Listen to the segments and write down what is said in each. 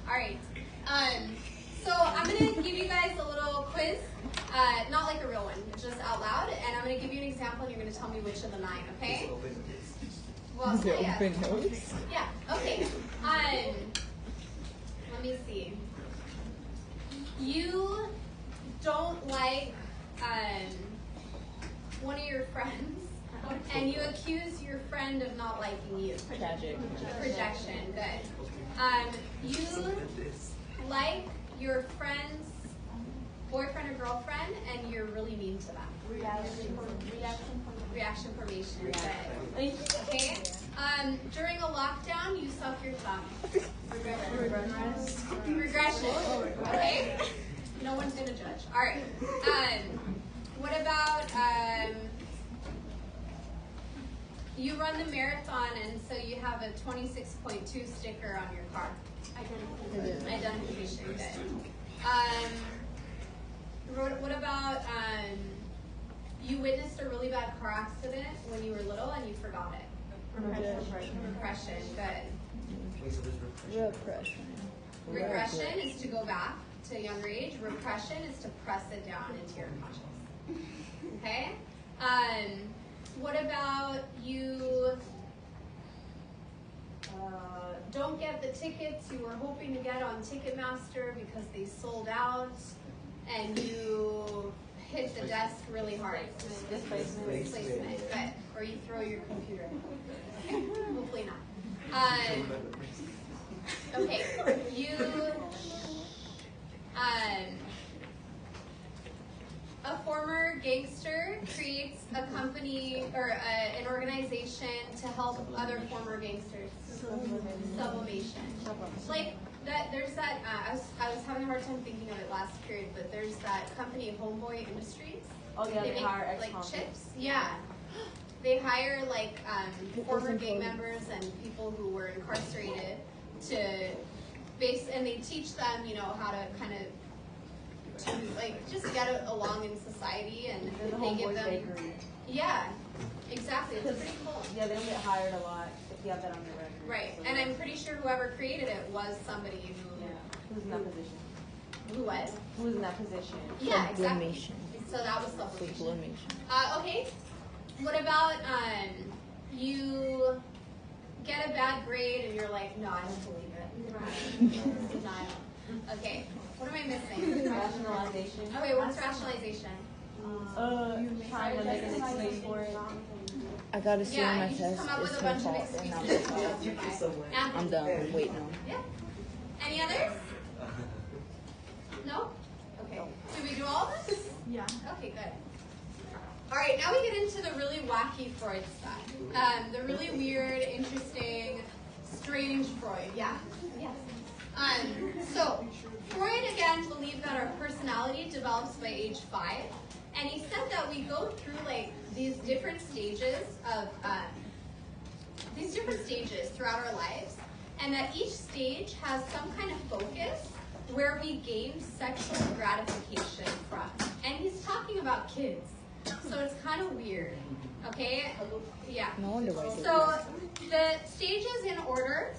All right. So I'm going to give you guys a little quiz, not like a real one, just out loud, and I'm going to give you an example, and you're going to tell me which of the 9, okay? Well, yeah. Open nose? Yeah, okay. Let me see. You don't like one of your friends, and you accuse your friend of not liking you. Tragic. Projection, good. You like your friend's boyfriend or girlfriend, and you're really mean to them. Reaction formation, good. Okay. During a lockdown, you suck your thumb. Regression. Okay. No one's gonna judge. All right. What about you run the marathon, and so you have a 26.2 sticker on your car. Identification. Good. What about you witnessed a really bad car accident when you were little and you forgot it? Repression. Good. Repression. Regression is to go back to a younger age. Repression is to press it down into your conscious. Okay? What about you don't get the tickets you were hoping to get on Ticketmaster because they sold out, and you hit the desk really hard. Displacement. Good. Or you throw your computer. Okay. Hopefully not. Okay. You a former gangster creates a company or an organization to help other former gangsters. Sublimation. Like that. There's that. I was having a hard time thinking of it last period, but there's that company, Homeboy Industries. Oh yeah, they hire like chips. Yeah. They hire like former gang members and people who were incarcerated to and they teach them, how to kind of just get along in society, and they give them. Bakery. Yeah, exactly. It's pretty cool. Yeah, they don't get hired a lot if you have that on your record. Right, so and I'm pretty sure whoever created it was somebody who's in that position. Who was? Who was in that position? Yeah, exactly. So that was sublimation. Okay. What about you get a bad grade and you're like, no, I don't believe it. Denial. Okay. What am I missing? Rationalization. Okay, what's rationalization? Trying to make an excuse for it. I got a C on my test. Just come up with a bunch of excuses. I'm done. Wait, no. Yeah. Any others? No? Okay. Did we do all of this? Yeah. Okay, good. All right, now we get into the really wacky Freud stuff. The really weird, interesting, strange Freud. Yeah. Yes. So, Freud, again, believed that our personality develops by age 5. And he said that we go through, these different stages throughout our lives. And that each stage has some kind of focus where we gain sexual gratification from. And he's talking about kids. So it's kind of weird, okay? Yeah. No wonder why. So the stages in order,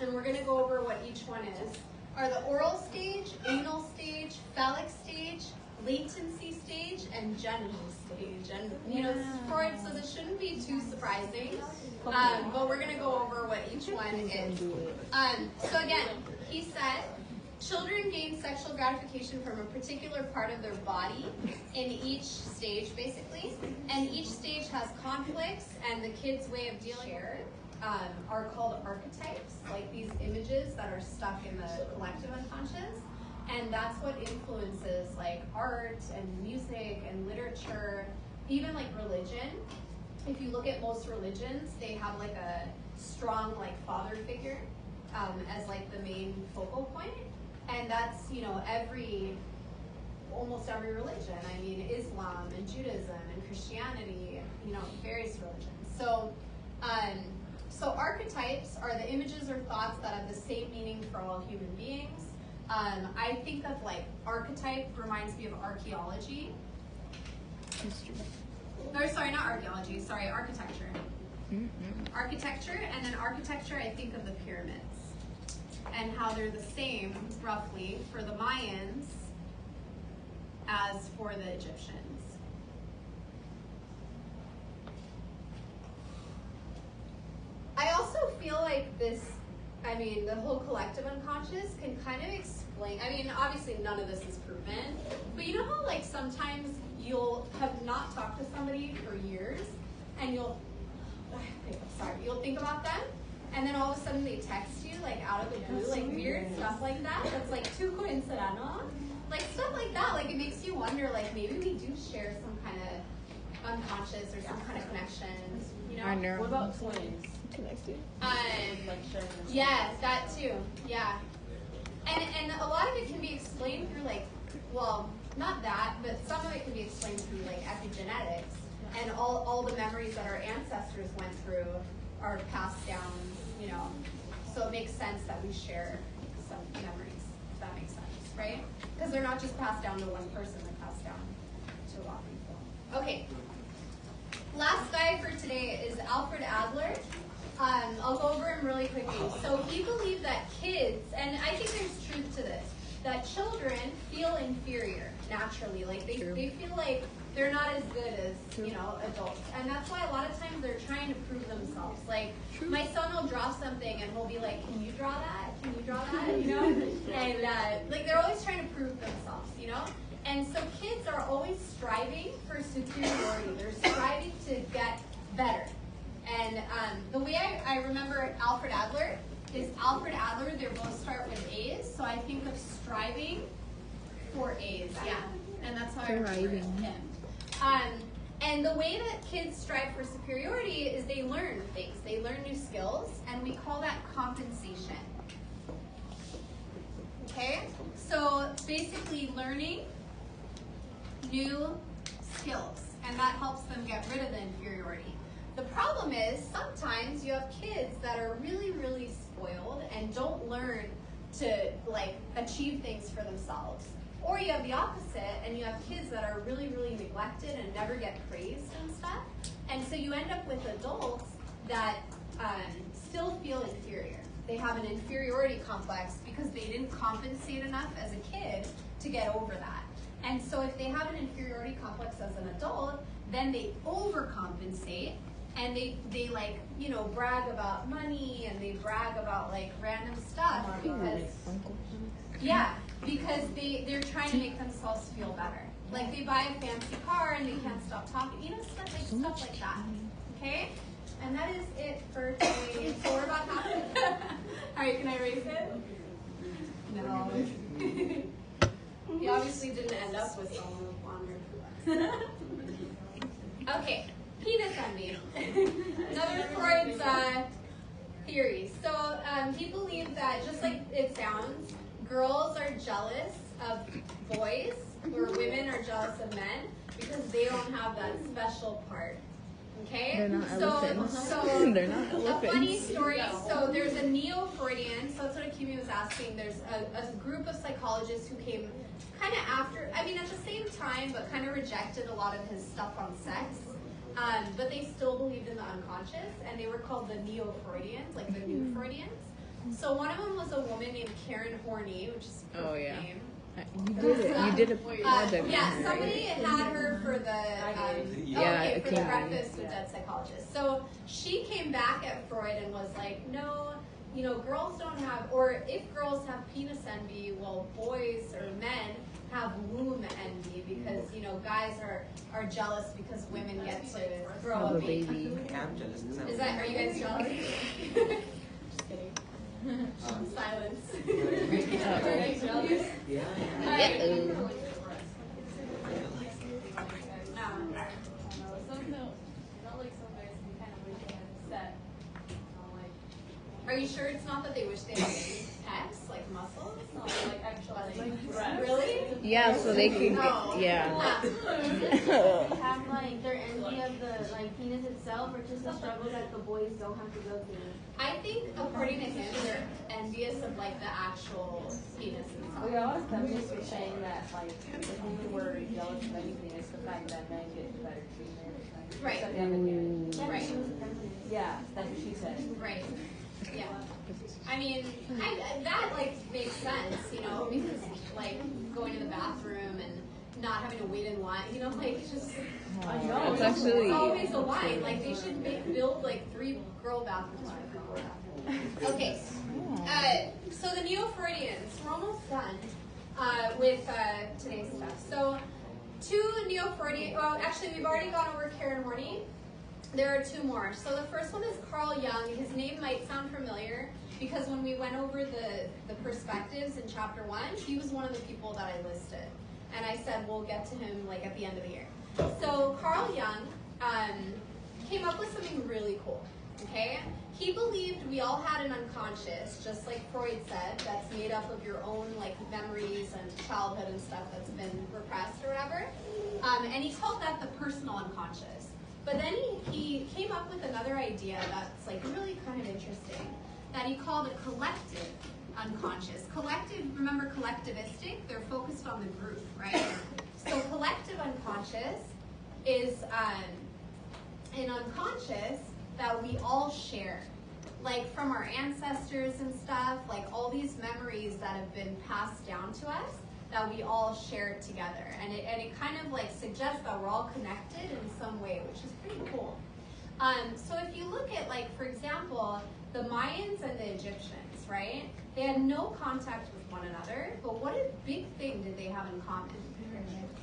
and we're going to go over what each one is, are the oral stage, anal stage, phallic stage, latency stage, and genital stage. And, this is Freud, so this shouldn't be too surprising. But we're going to go over what each one is. So again, he said, children gain sexual gratification from a particular part of their body in each stage, basically. And each stage has conflicts, and the kid's way of dealing with it are called archetypes, like these images that are stuck in the collective unconscious. And that's what influences art and music and literature, even religion. If you look at most religions, they have a strong father figure as the main focal point. And that's, almost every religion. I mean, Islam and Judaism and Christianity, various religions. So, so archetypes are the images or thoughts that have the same meaning for all human beings. I think of archetype reminds me of archaeology. History. Or sorry, not archaeology, sorry, architecture. Architecture, and then architecture, I think of the pyramids. and how they're the same, roughly, for the Mayans as for the Egyptians. I also feel like this, the whole collective unconscious can kind of explain, obviously none of this is proven, but you know how like sometimes you'll have not talked to somebody for years and you'll think about them, and then all of a sudden they text you like out of the blue, like weird stuff like that, that's like too coincidental. Like stuff like that, like it makes you wonder, like maybe we do share some kind of unconscious or some kind of connection, you know? Our neural. What about twins? Connected. Yes, that too, yeah. And a lot of it can be explained through like, well, not that, but some of it can be explained through like epigenetics, and all the memories that our ancestors went through are passed down, you know. So it makes sense that we share some memories, if that makes sense, right? Because they're not just passed down to one person, they're passed down to a lot of people. Okay. Last guy for today is Alfred Adler. I'll go over him really quickly. So he believed that kids, and I think there's truth to this, that children feel inferior naturally. Like they feel like they're not as good as, you know, adults. And that's why a lot of times they're trying to prove themselves. Like my son will draw something and he'll be like, can you draw that? Can you draw that? You know? And like they're always trying to prove themselves, you know? And so kids are always striving for superiority. They're striving to get better. And the way I remember Alfred Adler is Alfred Adler, they both start with A's. So I think of striving for A's. Yeah. And that's how I remember him. And the way that kids strive for superiority is they learn things. They learn new skills, and we call that compensation. Okay? So basically learning new skills, and that helps them get rid of the inferiority. The problem is sometimes you have kids that are really, really spoiled and don't learn to like achieve things for themselves. Or you have the opposite, and you have kids that are really, really neglected and never get praised and stuff. And so you end up with adults that still feel inferior. They have an inferiority complex because they didn't compensate enough as a kid to get over that. And so if they have an inferiority complex as an adult, then they overcompensate, and they like, you know, brag about money, and they brag about like random stuff because, yeah, because they're trying to make themselves feel better. Like they buy a fancy car and they can't stop talking, you know, stuff like that. Okay? And that is it for today. So we're about halfway. All right, can I erase it? No. You obviously didn't end up with someone with blonde hair. Okay, penis envy. Another Freud's theory. So he believed that, just like it sounds, girls are jealous of boys, or women are jealous of men, because they don't have that special part. Okay? They're not elephants. So They're not elephants. A funny story. So there's a neo-Freudian, so that's what Akimi was asking. There's a group of psychologists who came kind of after, at the same time, but kind of rejected a lot of his stuff on sex. But they still believed in the unconscious, and they were called the neo-Freudians, like the new Freudians. So one of them was a woman named Karen Horney, which is a name. You did it. You did a project. Yeah, somebody had her for the for the Breakfast with Dead Psychologists. So she came back at Freud and was like, no, you know, girls don't have, or if girls have penis envy, well, boys or men have womb envy, because, you know, guys are jealous because women get to grow a baby. I'm jealous. Are you guys jealous? Just kidding. Silence. Yeah. Are you sure it's not that they wish they had pecs, like muscles? Like actually, really? Yeah, so they can get, yeah. Have like their envy of the like penis itself, or just the struggle that the boys don't have to go through? I think according to him, they're envious of like the actual penis itself. We always feminists were saying that like if women were jealous of anything, it's the fact that men get better treatment. Right. Except the other dude. Right. Yeah, that's what she said. Right. Yeah. I mean, that like makes sense, you know, because like going to the bathroom and not having to wait in line, you know, like just That's actually it's always a line. Like they should build like 3 girl bathrooms for girl bathrooms. Okay, so the Neo-Freudians, we're almost done with today's stuff. So 2 Neo-Freudian. Well, actually, we've already gone over Karen Horney. There are 2 more. So the first one is Carl Jung. His name might sound familiar because when we went over the perspectives in chapter 1, he was one of the people that I listed. And I said we'll get to him like at the end of the year. So Carl Jung came up with something really cool, okay? He believed we all had an unconscious, just like Freud said, that's made up of your own like memories and childhood and stuff that's been repressed or whatever. And he called that the personal unconscious. But then he came up with another idea that's like really kind of interesting, that he called a collective unconscious. Collective, remember collectivistic? They're focused on the group, right? So collective unconscious is an unconscious that we all share. Like from our ancestors and stuff, like all these memories that have been passed down to us that we all share together. And it kind of like suggests that we're all connected in some way, which is pretty cool. So if you look at like, for example, the Mayans and the Egyptians, right? They had no contact with one another, but what a big thing did they have in common?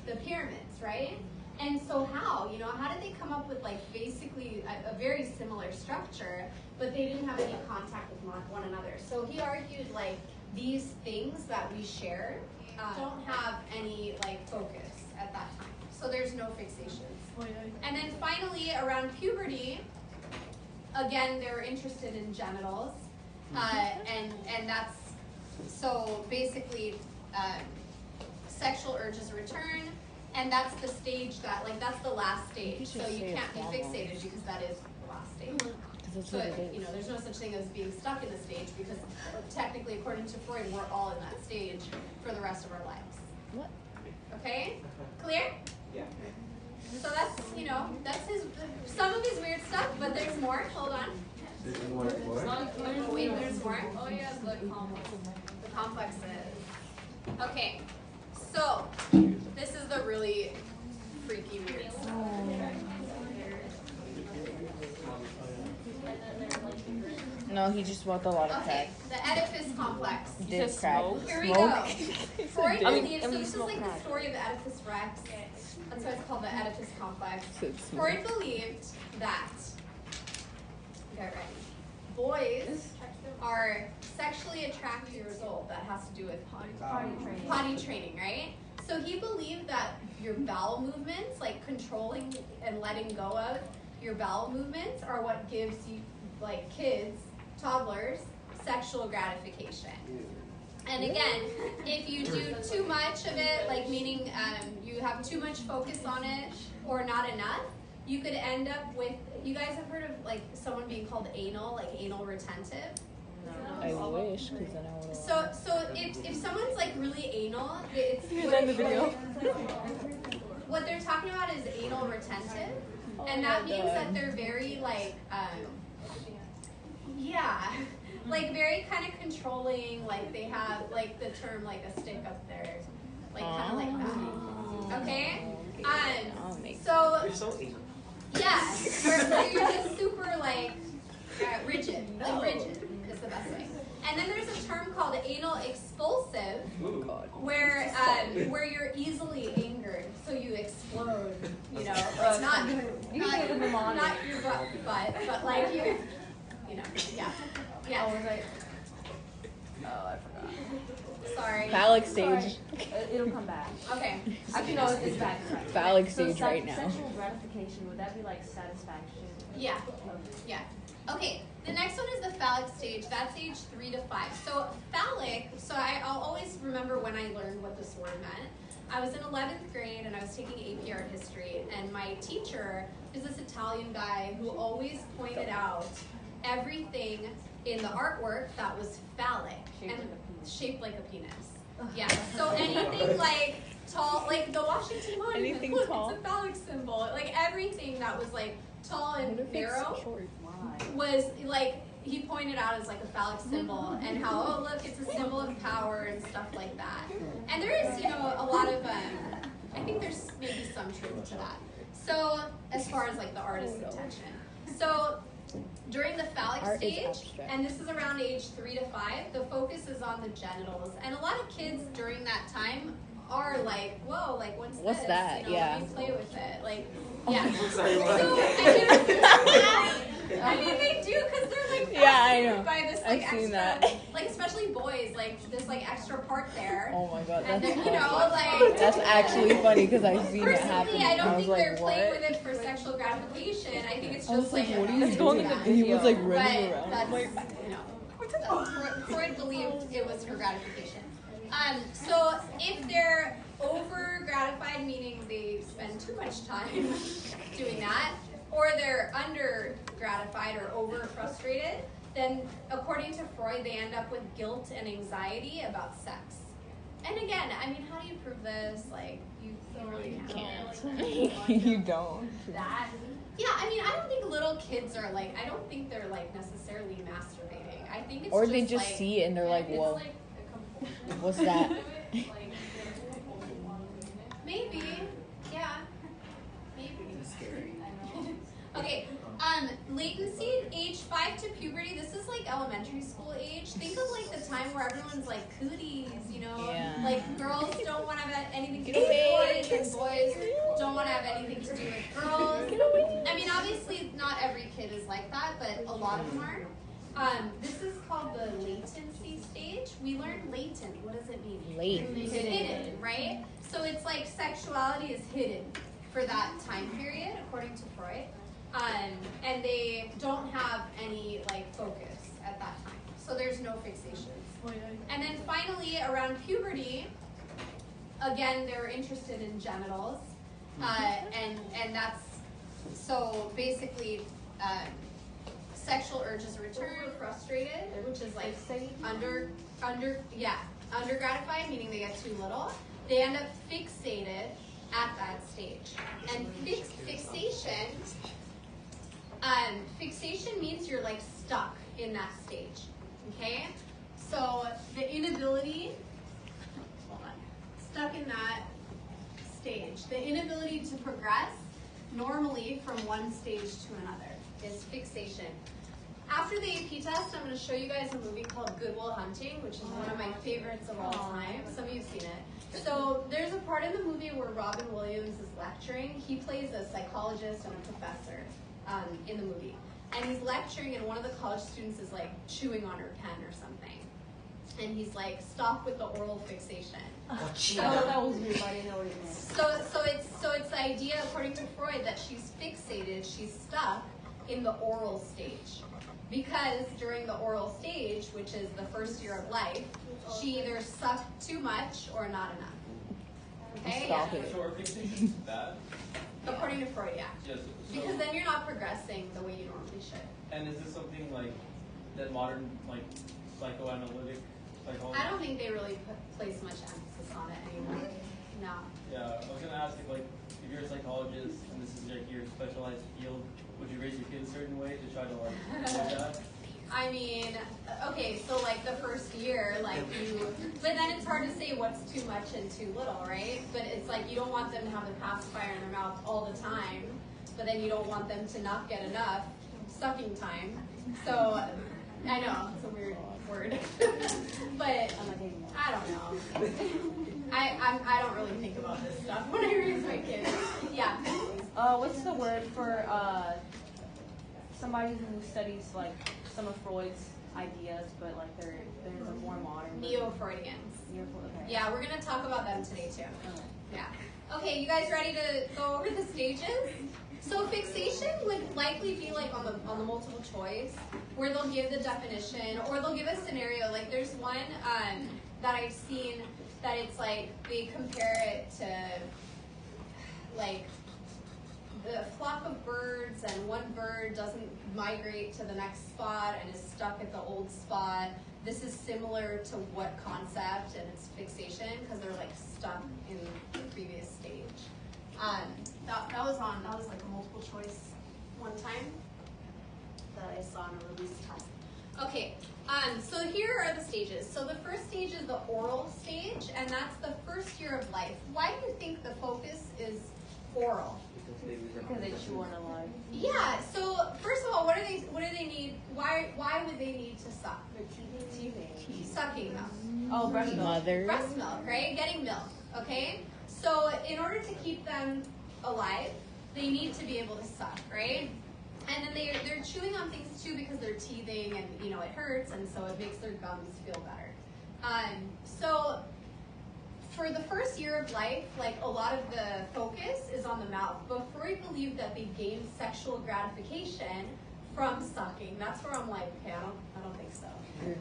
The pyramids, right? And so how did they come up with like basically a very similar structure, but they didn't have any contact with one another? So he argued like these things that we share don't have any like focus at that time. So there's no fixations. And then finally around puberty, again, they're interested in genitals. And that's, so basically sexual urges return, and that's the stage that, like, that's the last stage. So you can't be fixated because that is the last stage. So, there's no such thing as being stuck in the stage because technically, according to Freud, we're all in that stage for the rest of our lives. What? Okay? Clear? Yeah. So that's, that's some of his weird stuff, but there's more. Hold on. There's more. Oh, wait, there's more? Oh, yeah, the complexes. Okay, so this is the really freaky weird stuff. No, he just smoked a lot of Okay, crack. the Oedipus complex. Did crack. Here we go. Freud I mean, believes, so this is like the story of the Oedipus Rex. That's why it's called the Oedipus complex. Freud believed that, get ready, boys are sexually attracted as a result. That has to do with potty training, right? So he believed that your bowel movements, like controlling and letting go of your bowel movements, are what gives you, like kids, toddlers, sexual gratification. And again, if you do too much of it, like meaning you have too much focus on it or not enough, you could end up with, you guys have heard of like someone being called anal, like anal retentive? I wish, because then I would. So if someone's like really anal, it's what they're talking about is anal retentive, and that means that they're very like like very kind of controlling, like they have like the term like a stick up there, like kind of like that. Okay? So You're so anal. yeah, where you're just super like rigid, like rigid is the best way. And then there's a term called anal expulsive, where you're easily angered, so you explode. It's not your butt, but like you yeah. Oh, I forgot. Sorry. Phallic stage. It'll come back. Okay. Actually, no, it's back. Phallic stage right now. Sexual gratification, would that be like satisfaction? Yeah. Yeah. Okay. The next one is the phallic stage. That's age 3 to 5. So phallic. So I'll always remember when I learned what this word meant. I was in 11th grade and I was taking AP art history, and my teacher is this Italian guy who always pointed out everything in the artwork that was phallic and shaped like a penis. Yeah. So anything like tall, like the Washington Monument, Anything look, tall. it's a phallic symbol. Like everything that was like tall and narrow was like he pointed out as like a phallic symbol and how, oh look, it's a symbol of power and stuff like that. And there is, you know, a lot of, I think there's maybe some truth to that. So as far as like the artist's intention. So during the phallic stage, and this is around age 3 to 5, the focus is on the genitals. And a lot of kids during that time are like, whoa, like what's this? that? You know, Yeah. let me play with it. Like, yeah. Sorry, what? So, I mean, they do because they're like Yeah, I know. by this like I've seen extra, that. like especially boys, like this like extra part there. Oh my god, And that's they're, funny. you know, like That's actually funny because I've seen it happen. personally, I and don't was think like, they're playing what? with it for sexual gratification. I think it's I was just like, what are you it's doing? that. And he was like But running around. I'm that's, like, you know, Freud believed it was for gratification. So if they're over gratified, meaning they spend too much time doing that, or they're under gratified or over frustrated, then according to Freud, they end up with guilt and anxiety about sex. And again, I mean, how do you prove this? Like, you really can't. You don't. That. Yeah, I mean, I don't think little kids are like, I don't think they're like necessarily masturbating. I think it's Or just they just like, see it and they're like, it's whoa, like a compulsion. what's that? Maybe, yeah, maybe. Okay, latency, age 5 to puberty. This is like elementary school age. Think of like the time where everyone's like cooties, you know, Yeah. like girls don't want to have anything to do Get away. with boys, and boys don't want to have anything to do with girls. I mean, obviously, not every kid is like that, but a lot of them are. This is called the latency stage. We learned latent. What does it mean? Late. It's hidden, right? So it's like sexuality is hidden for that time period, according to Freud. And they don't have any like focus at that time. So there's no fixations. And then finally, around puberty, again, they're interested in genitals. And that's, so basically, sexual urges return, frustrated, which is like under gratified, meaning they get too little. They end up fixated at that stage. And fixation means you're like stuck in that stage. Okay? So the inability, stuck in that stage. The inability to progress normally from one stage to another is fixation. After the AP test, I'm going to show you guys a movie called Good Will Hunting, which is one of my favorites of all time. Some of you have seen it. So there's a part in the movie where Robin Williams is lecturing. He plays a psychologist and a professor in the movie. And he's lecturing, and one of the college students is like chewing on her pen or something. And he's like, stop with the oral fixation. That was weird. I didn't know what it meant. So it's the idea, according to Freud, that she's fixated, she's stuck in the oral stage. Because during the oral stage, which is the first year of life, she either sucked too much or not enough. Okay? Stop it. So are fixations bad? According to Freud, yeah. Yes. Because then you're not progressing the way you normally should. And is this something like that modern like psychoanalytic psychology? I don't think they really place much emphasis on it anymore. No. Yeah, I was gonna ask if if you're a psychologist and this is like your specialized field, would you raise your kid a certain way to try to like do that? I mean, okay, so like the first year, like but then it's hard to say what's too much and too little, right? But it's like you don't want them to have the pacifier in their mouth all the time, but then you don't want them to not get enough sucking time. So, I know, it's a weird word. But, I don't know. I don't really think about this stuff when I raise my kids. Yeah. What's the word for somebody who studies like some of Freud's ideas, but like they're a more modern? Neo-Freudians. Okay. Yeah, we're going to talk about them today too. Yeah. Okay, you guys ready to go over the stages? So fixation would likely be like on the multiple choice, where they'll give the definition, or they'll give a scenario. Like there's one that I've seen that it's like they compare it to like the flock of birds, and one bird doesn't migrate to the next spot and is stuck at the old spot. This is similar to what concept, and it's fixation because they're like stuck in the previous stage. That was like a multiple choice one time that I saw in a release test. Okay, so here are the stages. So the first stage is the oral stage, and that's the first year of life. Why do you think the focus is oral? Because they chew on a lot. Yeah, so first of all, what do they need? Why would they need to suck? They're teething. Sucking milk. Oh, breast milk. Mother. Breast milk, right? Getting milk, okay? So in order to keep them alive, they need to be able to suck, right? And then they're chewing on things too because they're teething and it hurts, and so it makes their gums feel better. So for the first year of life, like a lot of the focus is on the mouth. But Freud believed that they gained sexual gratification from sucking. That's where I'm like, okay, I don't think so. You're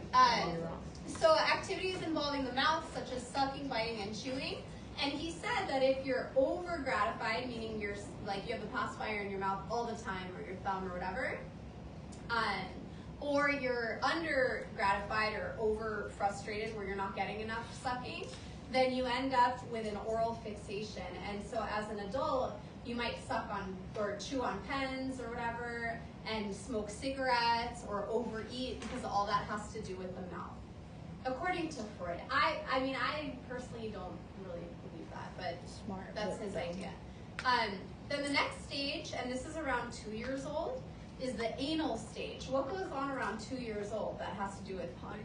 wrong. So activities involving the mouth, such as sucking, biting, and chewing. And he said that if you're over gratified, meaning you're like you have the pacifier in your mouth all the time, or your thumb, or whatever, or you're under gratified or over frustrated, where you're not getting enough sucking, then you end up with an oral fixation. And so as an adult, you might suck on or chew on pens or whatever, and smoke cigarettes or overeat, because all that has to do with the mouth. According to Freud. I mean, I personally don't really believe that, but Smart. that's his idea. Then the next stage, and this is around 2 years old, is the anal stage. What goes on around 2 years old that has to do with potty?